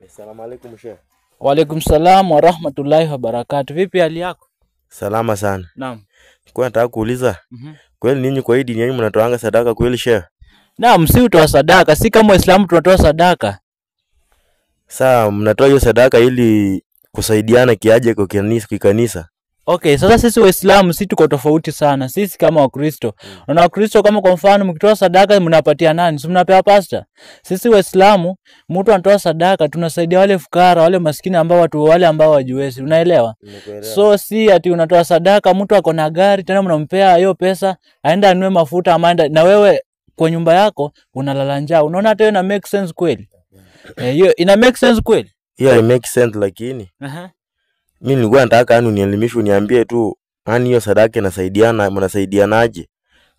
Assalamu alaikum sheikh. Wa alaikum salam wa rahmatullahi wa barakatuh. Vipi hali yako? Salama sana. Naam. Kwa nataka kuuliza. Kweli ninyi kwa hii dini yenu mnatoanga sadaka kweli sheikh? Naam, si utoa sadaka, si kama Waislamu tunatoa sadaka. Saa mnatoa hiyo sadaka ili kusaidiana kiaje kwa kanisa? Okay, sasa sisi Waislamu si tuko tofauti sana. Sisi kama Wakristo. Na Wakristo kama kwa mfano mkitoa sadaka mnapatia nani? Si mnapea pastor. Sisi Waislamu mtu anatoa sadaka tunasaidia wale fukara, wale maskini ambao wale ambao hawajiwezi. Unaelewa? So si ati unatoa sadaka mtu ako na gari tena mnampea hiyo pesa aenda anunue mafuta amaenda na wewe kwa nyumba yako unalala njaa. Unaona hata hiyo ina make sense kweli? Hiyo ina make sense kweli? Hiyo make sense lakini mimi nilikuwa nataka unielimishe uniambie tu hiyo sadaka inasaidiana mnasaidianaje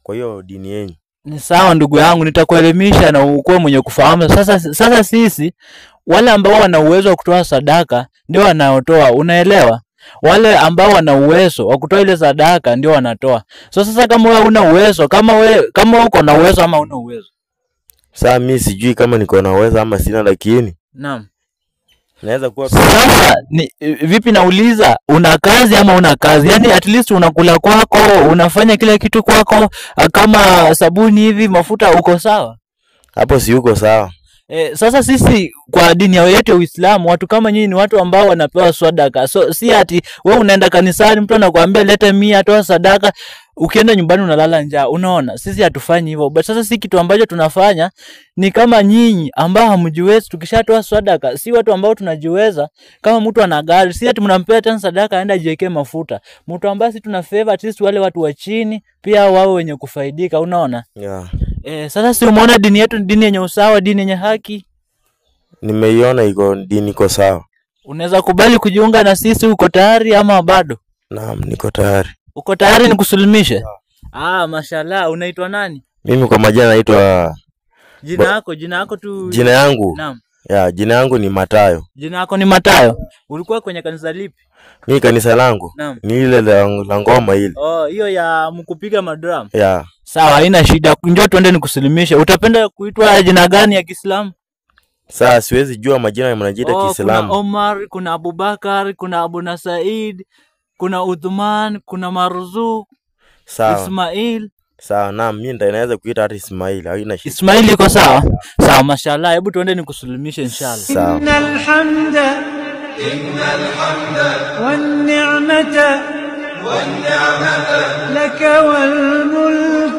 kwa hiyo dini yenu. Ni sawa ndugu yangu, nitakuelimisha na ukuwe mwenye kufahamu. Sasa sisi wale ambao wana uwezo wa kutoa sadaka ndio wanaotoa, unaelewa? Wale ambao wana uwezo wa kutoa ile sadaka ndio wanatoa. So sasa kama wewe una uwezo, kama uko na uwezo ama una uwezo. Sasa mimi sijui kama niko na uwezo ama sina, lakini naam. Naweza kuwa sasa vipi nauliza, una kazi ama una kazi? Yaani at least unakula kwako, unafanya kila kitu kwako, kama sabuni hivi, mafuta, uko sawa? Hapo si uko sawa. Sasa sisi kwa dini yetu ya Uislamu watu kama nyinyi ni watu ambao wanapewa sadaka. So si ati wewe unaenda kanisani mtu anakuambia leta 100 toa sadaka, ukienda nyumbani unalala njaa. Unaona? Sisi hatufanyi hivyo. But sasa si kitu ambacho tunafanya ni kama nyinyi ambao hamjiwezi, tukishatoa sadaka si watu ambao tunajiweza. Kama mtu ana gari si ati mnampea tena sadaka aenda jiwekee mafuta. Mtu ambaye si tuna favor at least wale watu wa chini pia wao wenye kufaidika. Unaona? Yeah. Sasa si umeona dini yetu ni dini yenye usawa, dini yenye haki. Nimeiona iko dini iko sawa. Unaweza kubali kujiunga na sisi, uko tayari ama bado? Naam, niko tayari. Uko tayari nikusulumishe? Mashallah, unaitwa nani? Mimi kwa majina naitwa Jina yako tu. Jina yangu? Naam. Jina yangu ni Matayo. Jina yako ni Matayo. Ulikuwa kwenye kanisa lipi? Mimi kanisa langu ni ile la ngoma ile. Hiyo ya mkupiga madrum. Sawa, haina shida. Njoo tuende nikusulimishe. Utapenda kuitwa jina gani ya Kiislamu? Sasa siwezi jua majina ya mnajiita Kiislamu. Kuna Omar, kuna Abubakar, kuna Abu Nasaid, kuna Uthman, kuna Marzuq, Ismail. Sawa, naam, mimi naweza kuita hata Ismail, haina shida. Ismail iko sawa? Sawa, mashallah. Hebu tuende nikusulimishe inshallah. Sawa. Innal hamda wan ni'mata laka wal mulk